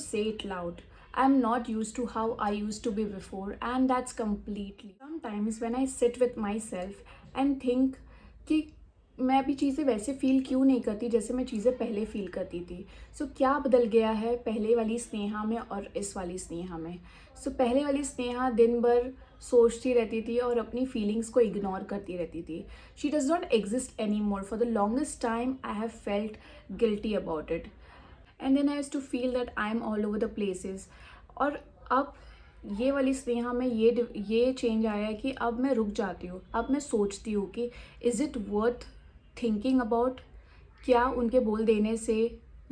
say it loud. I'm not used to how I used to be before, and that's completely. Sometimes when I sit with myself and think कि मैं अभी चीज़ें वैसे feel क्यों नहीं करती जैसे मैं चीज़ें पहले फ़ील करती थी। सो क्या बदल गया है पहले वाली स्नेहा में और इस वाली स्नेहा में। सो पहले वाली स्नेहा दिन भर सोचती रहती थी और अपनी फीलिंग्स को इग्नोर करती रहती थी। She does not exist any more. For the longest time I have felt guilty about it, and then I used to feel that I am all over the places. और अब ये वाली स्नेहा में ये चेंज आया है कि अब मैं रुक जाती हूँ। अब मैं सोचती हूँ कि is it worth thinking about, क्या उनके बोल देने से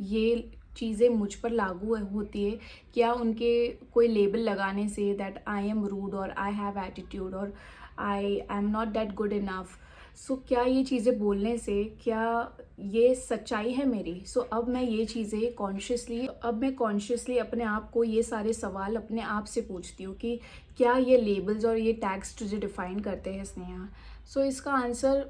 ये चीज़ें मुझ पर लागू होती है, क्या उनके कोई लेबल लगाने say that I M rude और आई हैव एटीट्यूड और I am not that good enough. So क्या ये चीज़ें बोलने से क्या ये सच्चाई है मेरी। सो अब मैं ये चीज़ें कॉन्शियसली अपने आप को ये सारे सवाल अपने आप से पूछती हूँ कि क्या ये लेबल्स और ये टैग्स तुझे डिफ़ाइन करते हैं स्नेहा। सो इसका आंसर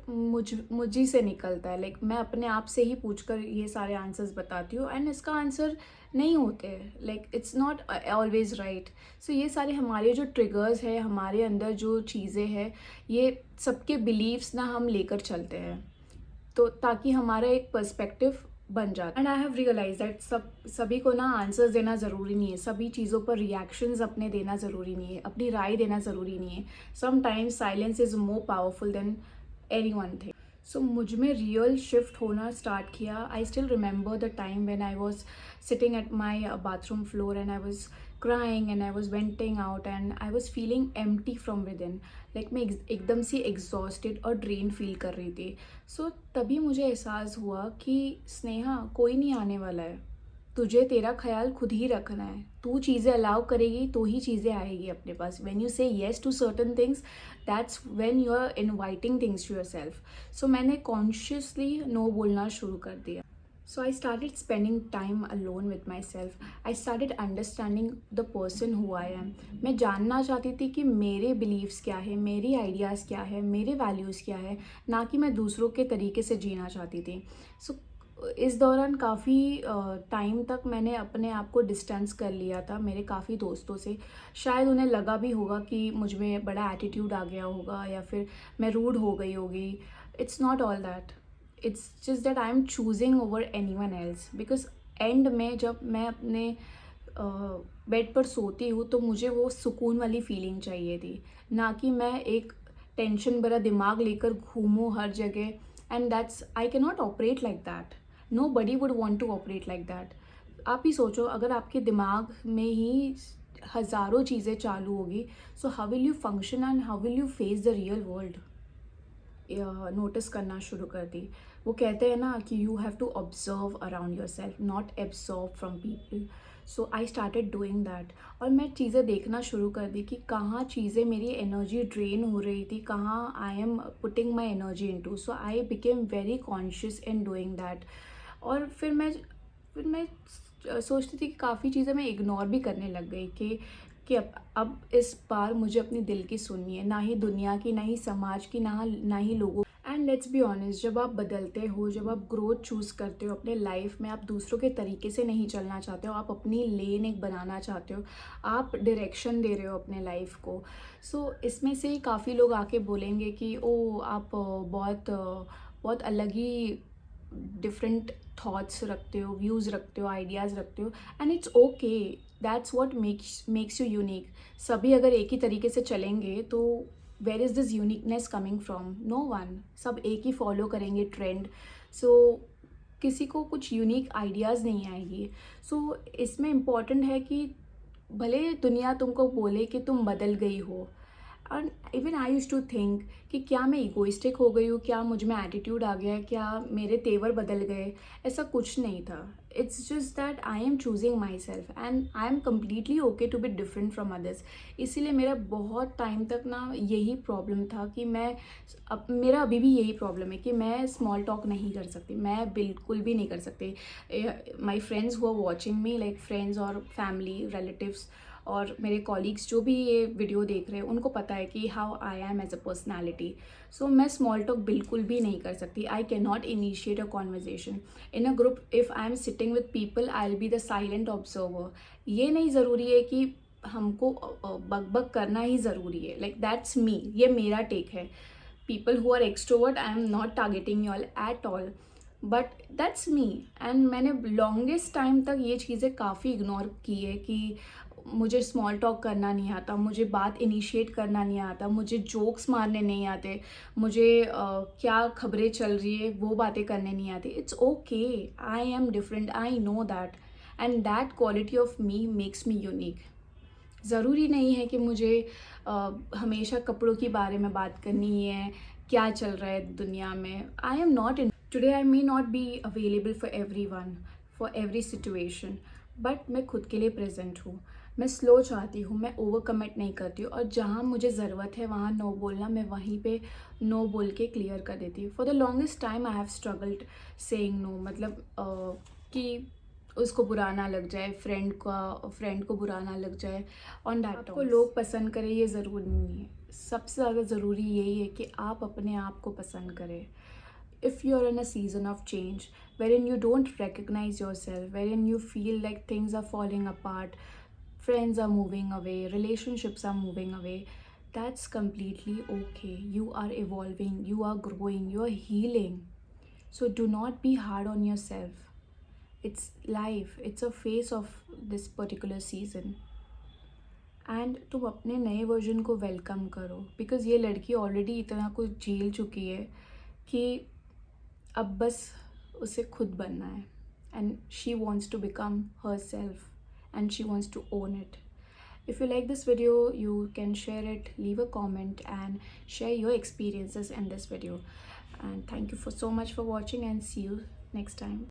मुझी से निकलता है। लाइक मैं अपने आप से ही पूछ कर ये सारे आंसर्स बताती हूँ, एंड इसका आंसर नहीं होते। Like it's not always right. So ये सारे हमारे जो ट्रिगर्स है, हमारे अंदर जो चीज़ें हैं, ये सबके बिलीव्स ना हम लेकर चलते हैं, तो ताकि हमारा एक पर्सपेक्टिव बन जाता है। And I have realize that सभी को ना आंसर्स देना ज़रूरी नहीं है, सभी चीज़ों पर रिएक्शंस अपने देना ज़रूरी नहीं है, अपनी राय देना ज़रूरी नहीं है। Sometimes silence is more powerful than any one thing. So मुझ में रियल शिफ्ट होना स्टार्ट किया। I still remember the time when I was sitting at my bathroom floor and I was crying and I was venting out and I was feeling empty from within. Like मैं एकदम से exhausted और drain feel कर रही थी। सो तभी मुझे एहसास हुआ कि स्नेहा कोई नहीं आने वाला है, तुझे तेरा ख्याल खुद ही रखना है। तू चीज़ें अलाउ करेगी तो ही चीज़ें आएगी अपने पास। When you say yes to certain things, that's when you are inviting things to yourself. So मैंने कॉन्शियसली नो बोलना शुरू कर दिया। So I started spending time alone with myself. I started understanding the person who I am. मैं जानना चाहती थी कि मेरे बिलीव्स क्या है, मेरी आइडियाज़ क्या है, मेरे वैल्यूज़ क्या है, ना कि मैं दूसरों के तरीके से जीना चाहती थी। सो इस दौरान काफ़ी टाइम तक मैंने अपने आप को डिस्टेंस कर लिया था मेरे काफ़ी दोस्तों से। शायद उन्हें लगा भी होगा कि मुझ में बड़ा एटीट्यूड आ गया होगा या फिर मैं रूड हो गई होगी। It's not all that, it's just that I am choosing over any one else. Because and में जब मैं अपने बेड पर सोती हूँ तो मुझे वो सुकून वाली फीलिंग चाहिए थी, ना कि मैं एक टेंशन भरा दिमाग लेकर घूमूँ हर जगह। And that's I can not operate like that. Nobody would want to operate like that. आप ही सोचो, अगर आपके दिमाग में ही हज़ारों चीज़ें चालू होगी, so how will you function and how will you face the real world. Notice करना शुरू कर दी। वो कहते हैं ना कि you have to observe around yourself, not absorb from people. So I started doing that. और मैं चीज़ें देखना शुरू कर दी कि कहाँ चीज़ें मेरी एनर्जी ड्रेन हो रही थी, कहाँ I am putting my energy into. So I became very conscious in doing that. और फिर मैं सोचती थी कि काफ़ी चीज़ें मैं इग्नोर भी करने लग गई कि अब इस बार मुझे अपने दिल की सुननी है, ना ही दुनिया की, ना ही समाज की, ना ही लोगों। एंड लेट्स बी ऑनेस्ट, जब आप बदलते हो, जब आप ग्रोथ चूज़ करते हो अपने लाइफ में, आप दूसरों के तरीके से नहीं चलना चाहते हो, आप अपनी लेन एक बनाना चाहते हो, आप डायरेक्शन दे रहे हो अपने लाइफ को। सो इसमें से ही काफ़ी लोग आके बोलेंगे कि ओ आप बहुत अलग ही डिफरेंट थॉट्स रखते हो, व्यूज़ रखते हो, आइडियाज़ रखते हो, and it's okay. That's what makes you unique. सभी अगर एक ही तरीके से चलेंगे तो where is this uniqueness coming from? No one. सब एक ही फॉलो करेंगे ट्रेंड। सो किसी को कुछ यूनिक आइडियाज़ नहीं आएगी। सो इसमें इम्पॉर्टेंट है कि भले दुनिया तुमको बोले कि तुम बदल गई हो, and even I use to think कि क्या मैं इगोइस्टिक हो गई हूँ, क्या मुझ में एटीट्यूड आ गया है, क्या मेरे तेवर बदल गए। ऐसा कुछ नहीं था। It's just that I am choosing myself and I am completely okay to be different from others. इसीलिए मेरा बहुत टाइम तक ना यही प्रॉब्लम था कि मेरा अभी भी यही प्रॉब्लम है कि मैं स्मॉल टॉक नहीं कर सकती, मैं बिल्कुल भी नहीं कर सकती। My friends who are watching me, like friends और फैमिली रिलेटिव्स, और मेरे कॉलीग्स जो भी ये वीडियो देख रहे हैं उनको पता है कि how I am as a personality. So मैं स्मॉल टॉक बिल्कुल भी नहीं कर सकती. I can not initiate a conversation in a group. If I am sitting with people I will be the silent observer. ये नहीं ज़रूरी है कि हमको बक बक करना ही ज़रूरी है. लाइक दैट्स मी, ये मेरा टेक है. people who are extrovert, I am not targeting you all at all, but that's me. And मैंने लॉन्गेस्ट टाइम तक ये चीज़ें काफ़ी इग्नोर की है कि मुझे स्मॉल टॉक करना नहीं आता, मुझे बात इनिशिएट करना नहीं आता, मुझे जोक्स मारने नहीं आते, मुझे क्या खबरें चल रही है वो बातें करने नहीं आती. It's okay, I am different, I know that, and that quality of me makes me unique. ज़रूरी नहीं है कि मुझे हमेशा कपड़ों के बारे में बात करनी है, क्या चल रहा है दुनिया में. आई am not in today, I may not be available for every one, for every situation, but मैं खुद के लिए प्रेजेंट हूँ. मैं स्लो चाहती हूँ, मैं ओवर कमिट नहीं करती हूँ, और जहाँ मुझे ज़रूरत है वहाँ नो बोलना, मैं वहीं पे नो बोल के क्लियर कर देती हूँ. For the longest time I have struggled saying no. मतलब कि उसको बुरा ना लग जाए, फ्रेंड को बुरा ना लग जाए ऑन दैट. आपको लोग पसंद करें ये ज़रूरी नहीं है. सबसे ज़्यादा ज़रूरी यही है कि आप अपने आप को पसंद करें. if you're in a season of change wherein you don't recognize yourself, wherein you feel like things are falling apart, friends are moving away, relationships are moving away, that's completely okay. You are evolving, you are growing, you are healing. So do not be hard on yourself. It's life, it's a phase of this particular season. And तुम अपने नए version को welcome करो, because ये लड़की already इतना कुछ झेल चुकी है कि अब बस उसे खुद बनना है. And she wants to become herself and she wants to own it. If you like this video, you can share it, leave a comment, and share your experiences in this video. And thank you so much for watching, and see you next time.